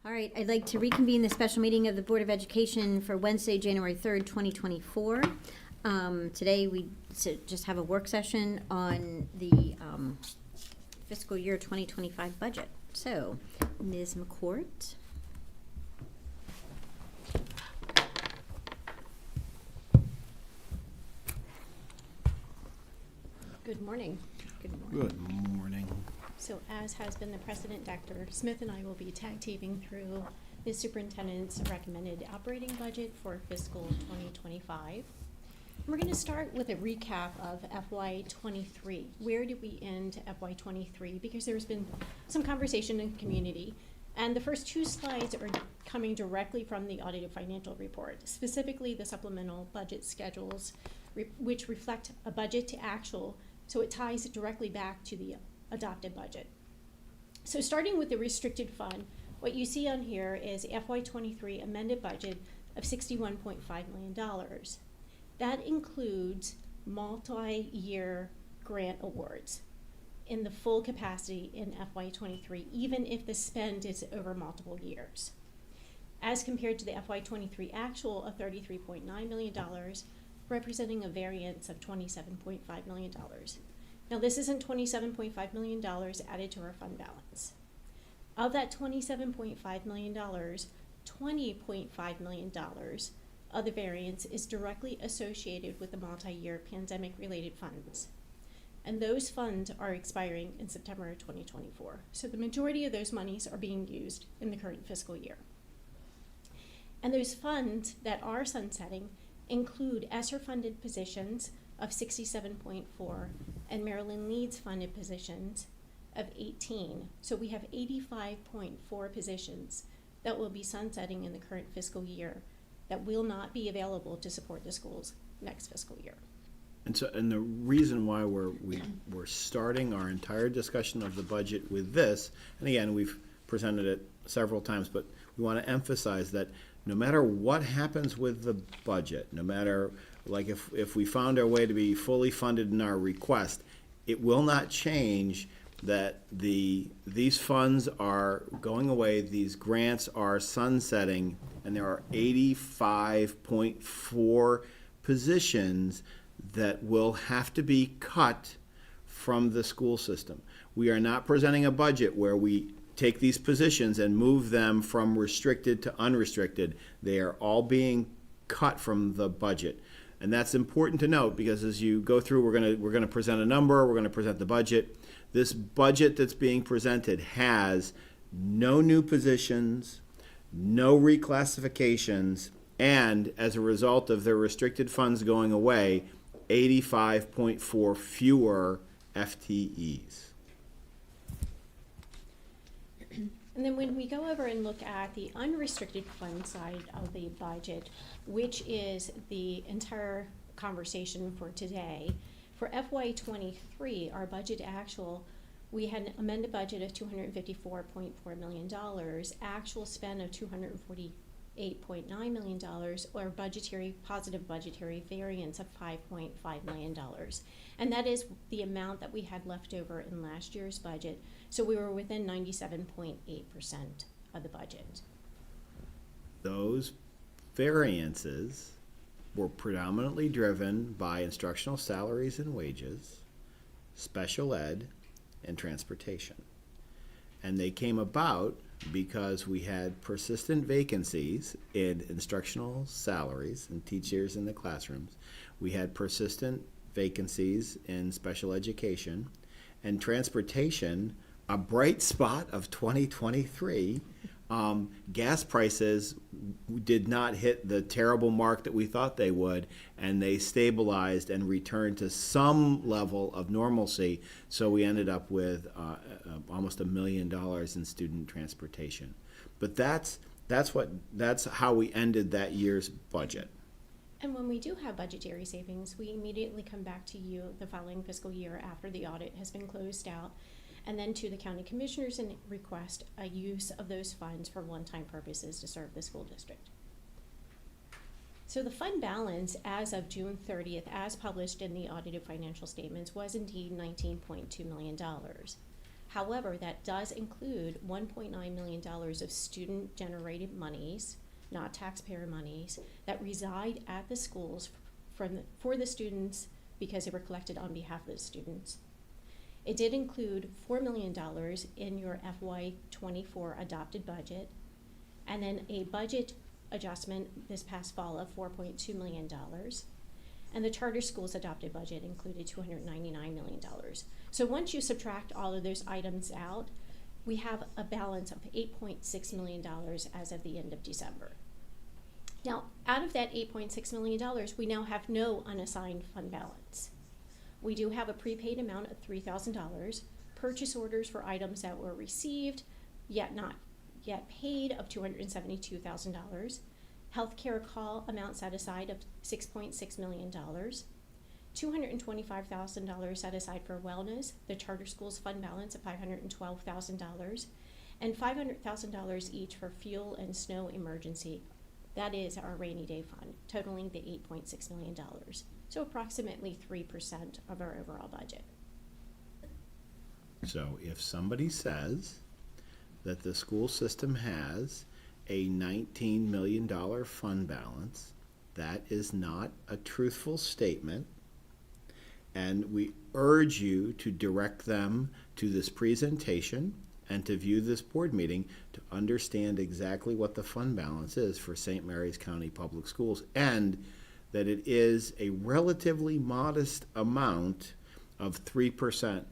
All right, I'd like to reconvene the special meeting of the Board of Education for Wednesday, January 3rd, 2024. Today, we just have a work session on the fiscal year 2025 budget. So, Ms. McCourt. Good morning. Good morning. Good morning. So as has been the precedent, Dr. Smith and I will be tag teaming through the superintendent's recommended operating budget for fiscal 2025. We're going to start with a recap of FY23. Where did we end FY23? Because there's been some conversation in the community. And the first two slides are coming directly from the audited financial report, specifically the supplemental budget schedules, which reflect a budget to actual, so it ties directly back to the adopted budget. So starting with the restricted fund, what you see on here is FY23 amended budget of $61.5 million. That includes multi-year grant awards in the full capacity in FY23, even if the spend is over multiple years. As compared to the FY23 actual of $33.9 million, representing a variance of $27.5 million. Now, this isn't $27.5 million added to our fund balance. Of that $27.5 million, $20.5 million of the variance is directly associated with the multi-year pandemic-related funds. And those funds are expiring in September 2024. So the majority of those monies are being used in the current fiscal year. And those funds that are sunsetting include ESSER-funded positions of 67.4 and Maryland Leeds funded positions of 18. So we have 85.4 positions that will be sunsetting in the current fiscal year that will not be available to support the schools next fiscal year. And the reason why we're starting our entire discussion of the budget with this, and again, we've presented it several times, but we want to emphasize that no matter what happens with the budget, no matter, like if we found our way to be fully funded in our request, it will not change that these funds are going away, these grants are sunsetting, and there are 85.4 positions that will have to be cut from the school system. We are not presenting a budget where we take these positions and move them from restricted to unrestricted. They are all being cut from the budget. And that's important to note because as you go through, we're going to present a number, we're going to present the budget. This budget that's being presented has no new positions, no reclassifications, and as a result of the restricted funds going away, 85.4 fewer FTEs. And then when we go over and look at the unrestricted fund side of the budget, which is the entire conversation for today, for FY23, our budget actual, we had an amended budget of $254.4 million, actual spend of $248.9 million, or positive budgetary variance of $5.5 million. And that is the amount that we had left over in last year's budget. So we were within 97.8% of the budget. Those variances were predominantly driven by instructional salaries and wages, special ed, and transportation. And they came about because we had persistent vacancies in instructional salaries and teachers in the classrooms. We had persistent vacancies in special education, and transportation, a bright spot of 2023. Gas prices did not hit the terrible mark that we thought they would, and they stabilized and returned to some level of normalcy. So we ended up with almost $1 million in student transportation. But that's how we ended that year's budget. And when we do have budgetary savings, we immediately come back to you the following fiscal year after the audit has been closed out, and then to the county commissioners and request a use of those funds for one-time purposes to serve the school district. So the fund balance as of June 30th, as published in the audited financial statements, was indeed $19.2 million. However, that does include $1.9 million of student-generated monies, not taxpayer monies, that reside at the schools for the students because they were collected on behalf of the students. It did include $4 million in your FY24 adopted budget, and then a budget adjustment this past fall of $4.2 million. And the charter schools adopted budget included $299 million. So once you subtract all of those items out, we have a balance of $8.6 million as of the end of December. Now, out of that $8.6 million, we now have no unassigned fund balance. We do have a prepaid amount of $3,000, purchase orders for items that were received, yet not yet paid of $272,000, healthcare call amount set aside of $6.6 million, $225,000 set aside for wellness, the charter schools fund balance of $512,000, and $500,000 each for fuel and snow emergency. That is our rainy day fund, totaling the $8.6 million. So approximately 3% of our overall budget. So if somebody says that the school system has a $19 million fund balance, that is not a truthful statement, and we urge you to direct them to this presentation and to view this board meeting to understand exactly what the fund balance is for St. Mary's County Public Schools, and that it is a relatively modest amount of 3%,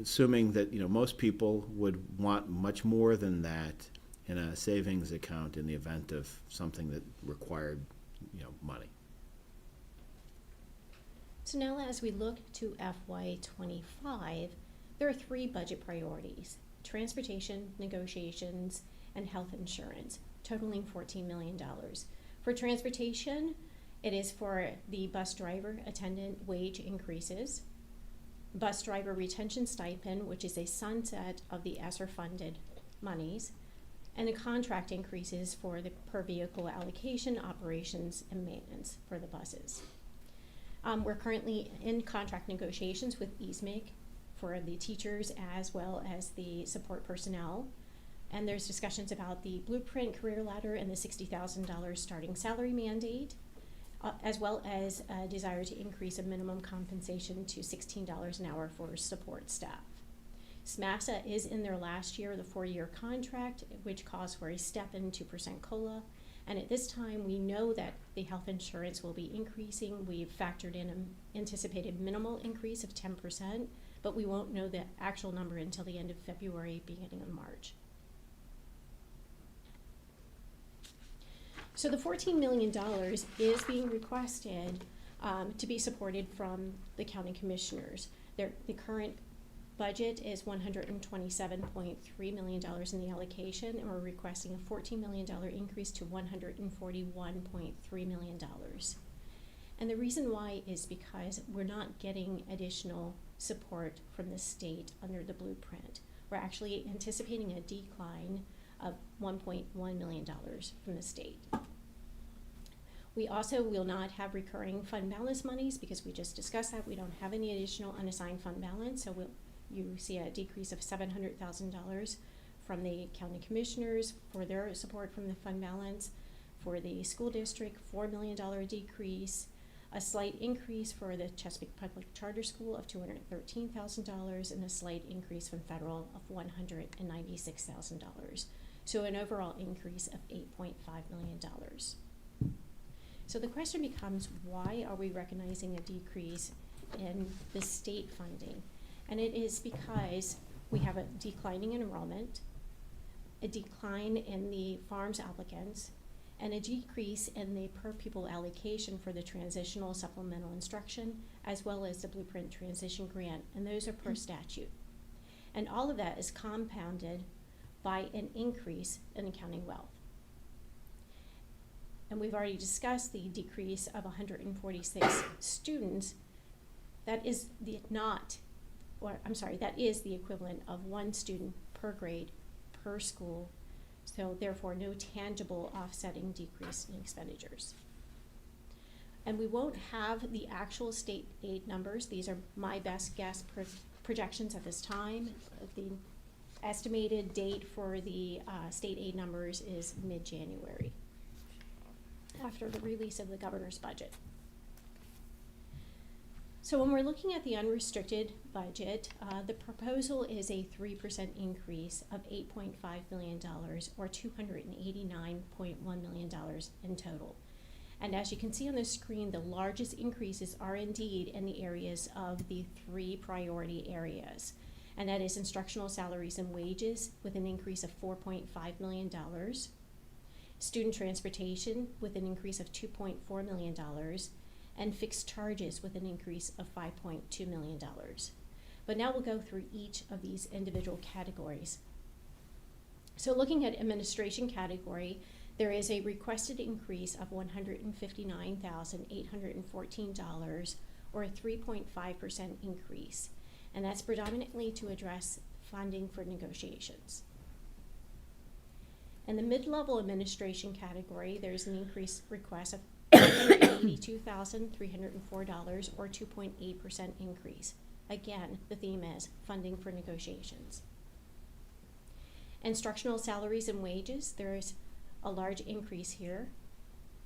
assuming that most people would want much more than that in a savings account in the event of something that required money. So now as we look to FY25, there are 3 budget priorities: transportation, negotiations, and health insurance, totaling $14 million. For transportation, it is for the bus driver attendant wage increases, bus driver retention stipend, which is a sunset of the ESSER-funded monies, and the contract increases for the per vehicle allocation, operations, and maintenance for the buses. We're currently in contract negotiations with EASMIC for the teachers as well as the support personnel. And there's discussions about the blueprint career ladder and the $60,000 starting salary mandate, as well as a desire to increase a minimum compensation to $16 an hour for support staff. SMASA is in their last year of the 4-year contract, which calls for a step in 2% COLA. And at this time, we know that the health insurance will be increasing. We've factored in an anticipated minimal increase of 10%, but we won't know the actual number until the end of February, beginning of March. So the $14 million is being requested to be supported from the county commissioners. The current budget is $127.3 million in the allocation, and we're requesting a $14 million increase to $141.3 million. And the reason why is because we're not getting additional support from the state under the blueprint. We're actually anticipating a decline of $1.1 million from the state. We also will not have recurring fund balance monies because we just discussed that. We don't have any additional unassigned fund balance, so you see a decrease of $700,000 from the county commissioners for their support from the fund balance. For the school district, $4 million decrease, a slight increase for the Chesapeake Public Charter School of $213,000, and a slight increase from federal of $196,000. So an overall increase of $8.5 million. So the question becomes, why are we recognizing a decrease in the state funding? And it is because we have a declining enrollment, a decline in the farms applicants, and a decrease in the per pupil allocation for the transitional supplemental instruction, as well as the Blueprint Transition Grant, and those are per statute. And all of that is compounded by an increase in accounting wealth. And we've already discussed the decrease of 146 students. That is the equivalent of 1 student per grade per school. So therefore, no tangible offsetting decrease in expenditures. And we won't have the actual state aid numbers. These are my best guess projections at this time. The estimated date for the state aid numbers is mid-January, after the release of the governor's budget. So when we're looking at the unrestricted budget, the proposal is a 3% increase of $8.5 million, or $289.1 million in total. And as you can see on the screen, the largest increases are indeed in the areas of the 3 priority areas. And that is instructional salaries and wages with an increase of $4.5 million, student transportation with an increase of $2.4 million, and fixed charges with an increase of $5.2 million. But now we'll go through each of these individual categories. So looking at administration category, there is a requested increase of $159,814, or a 3.5% increase. And that's predominantly to address funding for negotiations. In the mid-level administration category, there's an increase request of $182,304, or 2.8% increase. Again, the theme is funding for negotiations. Instructional salaries and wages, there is a large increase here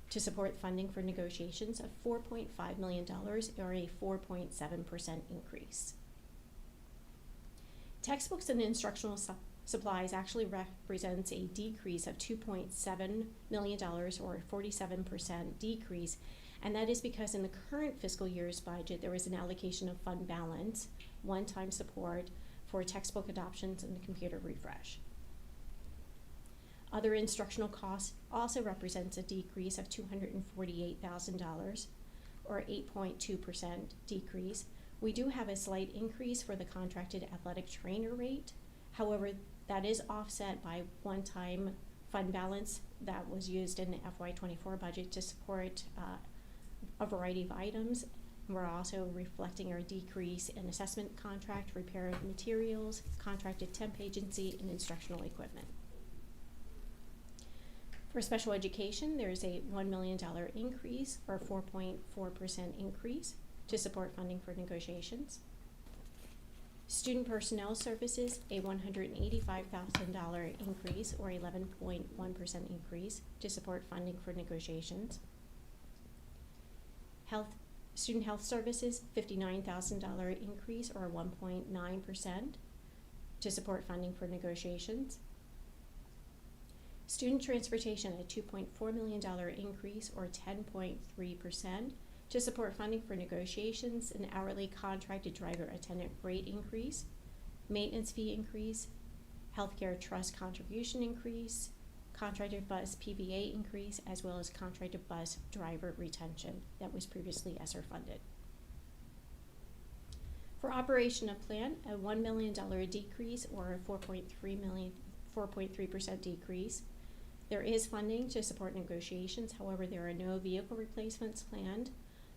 to support funding for negotiations of $4.5 million, or a 4.7% increase. Textbooks and instructional supplies actually represents a decrease of $2.7 million, or a 47% decrease, and that is because in the current fiscal year's budget there was an allocation of fund balance, one-time support for textbook adoptions and computer refresh. Other instructional costs also represents a decrease of $248,000, or 8.2% decrease. We do have a slight increase for the contracted athletic trainer rate. However, that is offset by one-time fund balance that was used in the FY24 budget to support a variety of items. We're also reflecting our decrease in assessment contract, repair of materials, contracted temp agency, and instructional equipment. For special education, there's a $1 million increase, or 4.4% increase, to support funding for negotiations. Student personnel services, a $185,000 increase, or 11.1% increase, to support funding for negotiations. Student health services, $59,000 increase, or 1.9%, to support funding for negotiations. Student transportation, a $2.4 million increase, or 10.3%, to support funding for negotiations, an hourly contracted driver attendant rate increase, maintenance fee increase, healthcare trust contribution increase, contracted bus PVA increase, as well as contracted bus driver retention that was previously ESSER funded. For operation of plant, a $1 million decrease, or a 4.3% decrease. There is funding to support negotiations. However, there are no vehicle replacements planned,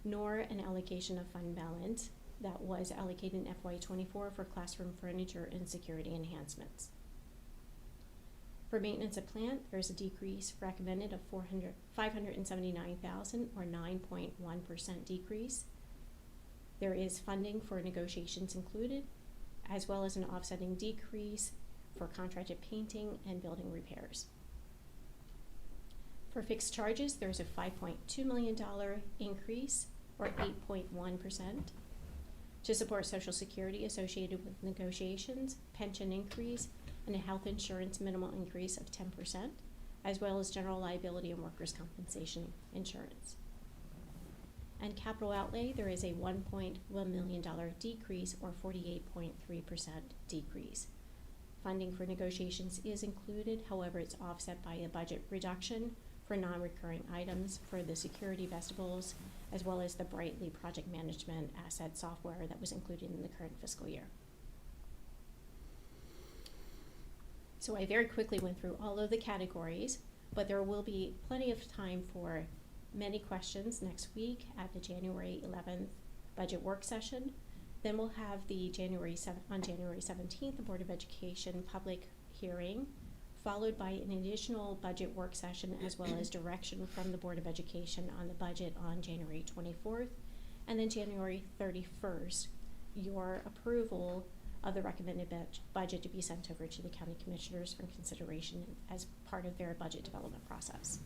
nor an allocation of fund balance that was allocated in FY24 for classroom furniture and security enhancements. For maintenance of plant, there's a decrease recommended of $579,000, or 9.1% decrease. There is funding for negotiations included, as well as an offsetting decrease for contracted painting and building repairs. For fixed charges, there's a $5.2 million increase, or 8.1%, to support Social Security associated with negotiations, pension increase, and a health insurance minimal increase of 10%, as well as general liability and workers' compensation insurance. And capital outlay, there is a $1.1 million decrease, or 48.3% decrease. Funding for negotiations is included, however, it's offset by a budget reduction for non-recurring items for the security vestibules, as well as the Brightly project management asset software that was included in the current fiscal year. So I very quickly went through all of the categories, but there will be plenty of time for many questions next week at the January 11th budget work session. Then we'll have on January 17th, the Board of Education public hearing, followed by an additional budget work session, as well as direction from the Board of Education on the budget on January 24th, and then January 31st, your approval of the recommended budget to be sent over to the county commissioners for consideration as part of their budget development process.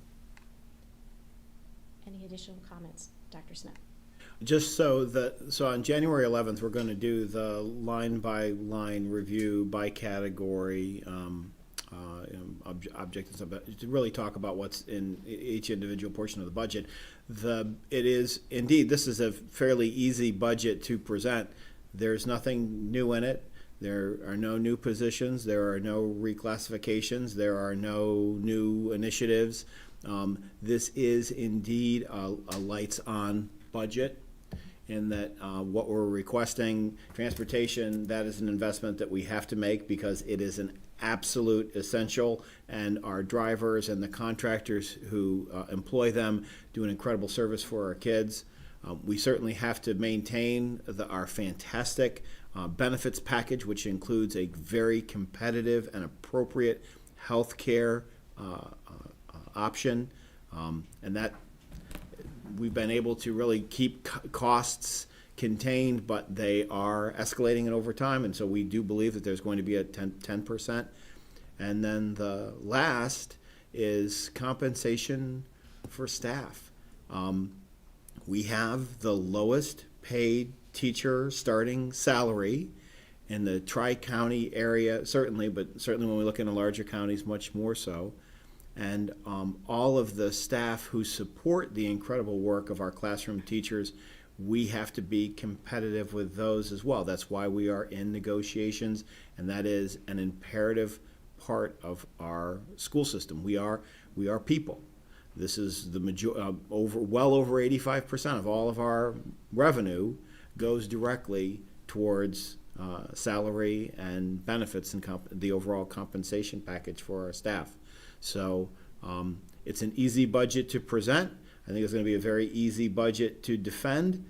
Any additional comments, Dr. Smith? Just so on January 11th, we're going to do the line-by-line review by category, objectives to really talk about what's in each individual portion of the budget. It is indeed, this is a fairly easy budget to present. There's nothing new in it. There are no new positions. There are no reclassifications. There are no new initiatives. This is indeed a lights-on budget, in that what we're requesting, transportation, that is an investment that we have to make because it is an absolute essential, and our drivers and the contractors who employ them do an incredible service for our kids. We certainly have to maintain our fantastic benefits package, which includes a very competitive and appropriate health care option, and that we've been able to really keep costs contained, but they are escalating over time, and so we do believe that there's going to be a 10%. And then the last is compensation for staff. We have the lowest paid teacher starting salary in the tri-county area, certainly, but certainly when we look into larger counties, much more so. And all of the staff who support the incredible work of our classroom teachers, we have to be competitive with those as well. That's why we are in negotiations, and that is an imperative part of our school system. We are people. This is the well over 85% of all of our revenue goes directly towards salary and benefits and the overall compensation package for our staff. So it's an easy budget to present. I think it's going to be a very easy budget to defend.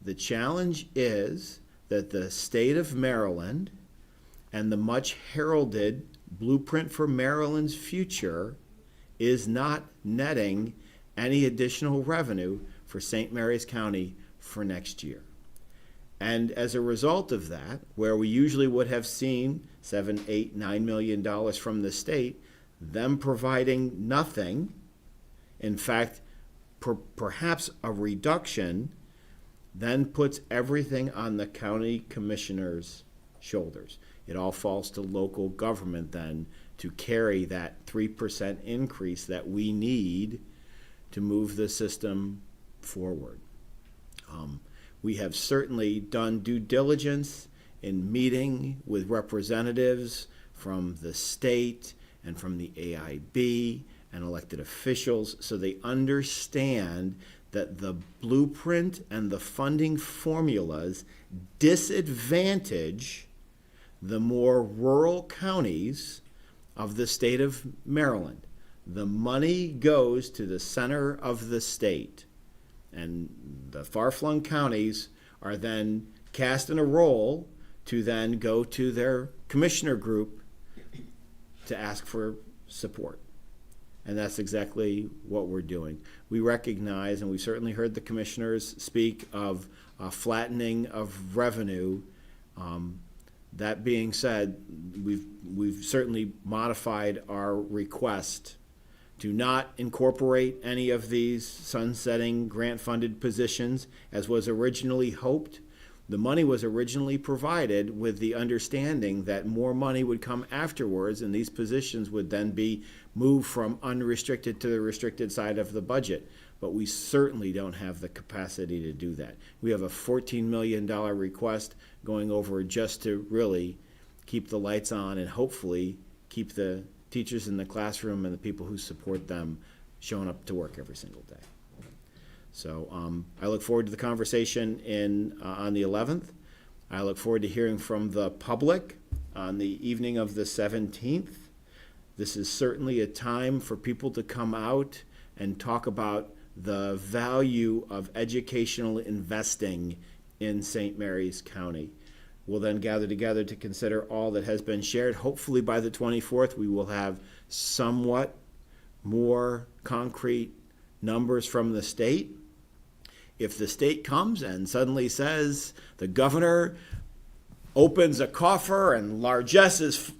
The challenge is that the state of Maryland and the much heralded blueprint for Maryland's future is not netting any additional revenue for St. Mary's County for next year. And as a result of that, where we usually would have seen $7, $8, $9 million from the state, them providing nothing, in fact, perhaps a reduction, then puts everything on the county commissioners' shoulders. It all falls to local government then to carry that 3% increase that we need to move the system forward. We have certainly done due diligence in meeting with representatives from the state and from the AIB and elected officials, so they understand that the blueprint and the funding formulas disadvantage the more rural counties of the state of Maryland. The money goes to the center of the state, and the far-flung counties are then cast in a role to then go to their commissioner group to ask for support. And that's exactly what we're doing. We recognize, and we certainly heard the commissioners speak of flattening of revenue. That being said, we've certainly modified our request to not incorporate any of these sunsetting grant-funded positions as was originally hoped. The money was originally provided with the understanding that more money would come afterwards, and these positions would then be moved from unrestricted to the restricted side of the budget. But we certainly don't have the capacity to do that. We have a $14 million request going over just to really keep the lights on and hopefully keep the teachers in the classroom and the people who support them showing up to work every single day. So I look forward to the conversation on the 11th. I look forward to hearing from the public on the evening of the 17th. This is certainly a time for people to come out and talk about the value of educational investing in St. Mary's County. We'll then gather together to consider all that has been shared. Hopefully by the 24th, we will have somewhat more concrete numbers from the state. if the state comes and suddenly says the governor opens a coffer and largesse is,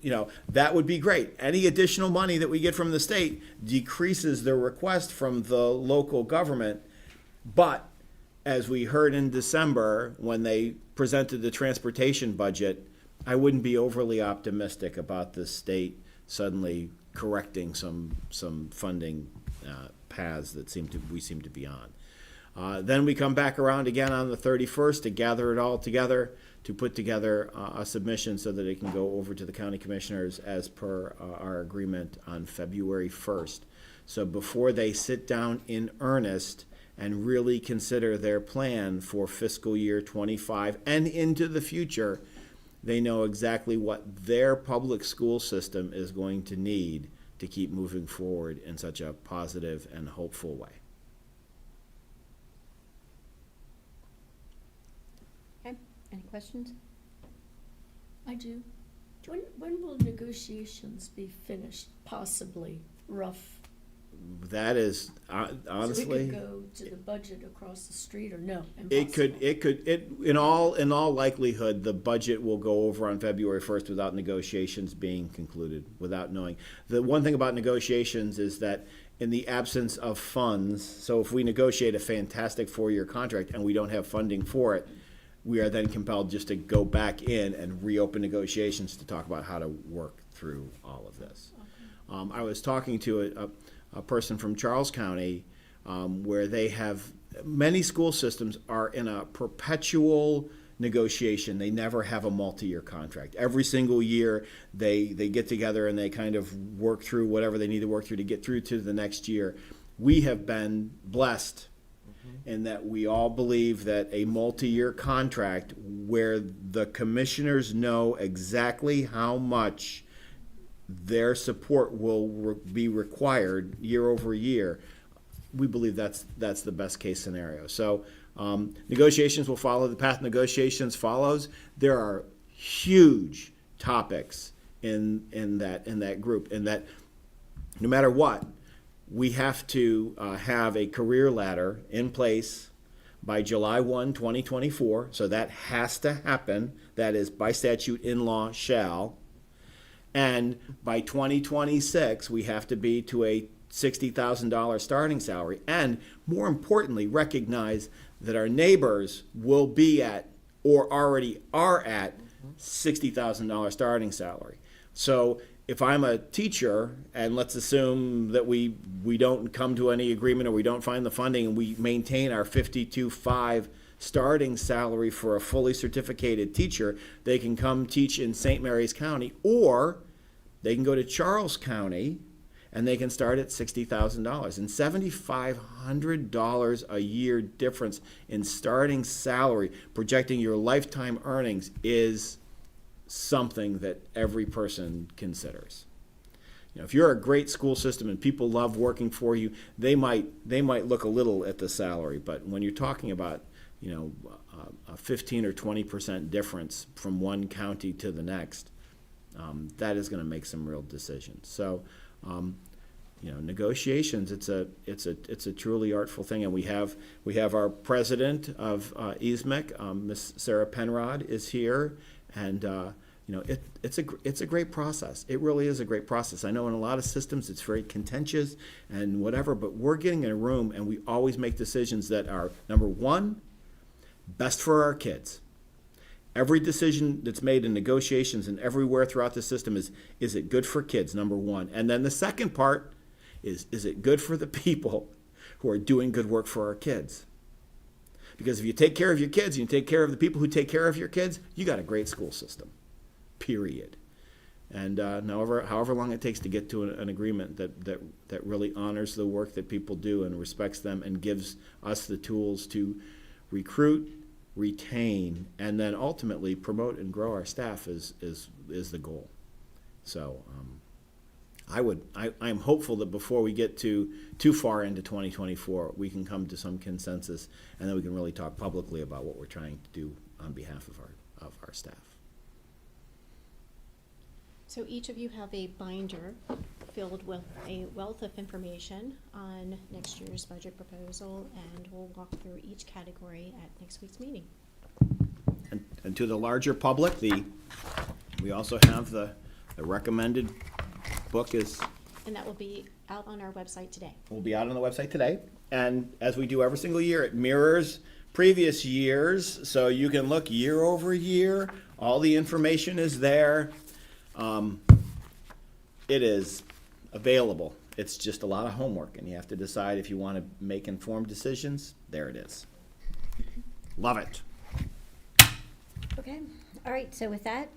that would be great. Any additional money that we get from the state decreases the request from the local government. But as we heard in December when they presented the transportation budget, I wouldn't be overly optimistic about the state suddenly correcting some funding paths that we seem to be on. Then we come back around again on the 31st to gather it all together, to put together a submission so that it can go over to the county commissioners as per our agreement on February 1st. So before they sit down in earnest and really consider their plan for fiscal year 25 and into the future, they know exactly what their public school system is going to need to keep moving forward in such a positive and hopeful way. Okay, any questions? I do. When will negotiations be finished, possibly, rough? That is So honestly. we could go to the budget across the street, or no? In all likelihood, the budget will go over on February 1st without negotiations being concluded, without knowing. The one thing about negotiations is that in the absence of funds, so if we negotiate a fantastic 4-year contract and we don't have funding for it, we are then compelled just to go back in and reopen negotiations to talk about how to work through all of this. I was talking to a person from Charles County, where they have, many school systems are in a perpetual negotiation. They never have a multi-year contract. Every single year they get together and they kind of work through whatever they need to work through to get through to the next year. We have been blessed in that we all believe that a multi-year contract where the commissioners know exactly how much their support will be required year over year, we believe that's the best case scenario. So negotiations will follow the path negotiations follows. There are huge topics in that group, in that no matter what, we have to have a career ladder in place by July 1, 2024. So that has to happen. That is by statute, in law, shall. And by 2026, we have to be to a $60,000 starting salary. And more importantly, recognize that our neighbors will be at, or already are at, $60,000 starting salary. So if I'm a teacher, and let's assume that we don't come to any agreement or we don't find the funding and we maintain our 52.5 starting salary for a fully certificated teacher, they can come teach in St. Mary's County, or they can go to Charles County and they can start at $60,000. And $7,500 a year difference in starting salary, projecting your lifetime earnings, is something that every person considers. If you're a great school system and people love working for you, they might look a little at the salary, but when you're talking about a 15 or 20% difference from one county to the next, that is going to make some real decisions. So, negotiations, it's a truly artful thing, and we have our president of ESMIC, Miss Sarah Penrod, is here, and it's a great process. It really is a great process. I know in a lot of systems it's very contentious and whatever, but we're getting in a room and we always make decisions that are, number one, best for our kids. Every decision that's made in negotiations and everywhere throughout the system is it good for kids, number one. And then the second part is it good for the people who are doing good work for our kids? Because if you take care of your kids and you take care of the people who take care of your kids, you got a great school system, period. And however long it takes to get to an agreement that really honors the work that people do and respects them and gives us the tools to recruit, retain, and then ultimately promote and grow our staff is the goal. So I'm hopeful that before we get too far into 2024, we can come to some consensus, and then we can really talk publicly about what we're trying to do on behalf of our staff. So each of you have a binder filled with a wealth of information on next year's budget proposal, and we'll walk through each category at next week's meeting. And to the larger public, we also have the recommended book And that will be out on our website today. will be out on the website today. And as we do every single year, it mirrors previous years, so you can look year over year. All the information is there. It is available. It's just a lot of homework, and you have to decide if you want to make informed decisions. There it is. Love it. Okay, all right, so with that,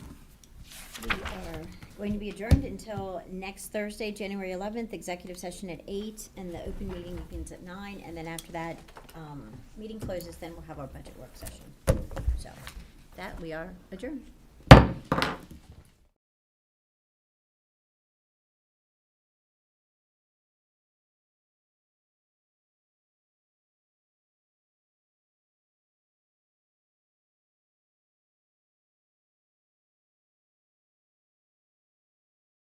we are going to be adjourned until next Thursday, January 11th, executive session at 8, and the open meeting begins at 9, and then after that, meeting closes, then we'll have our budget work session. So, that, we are adjourned.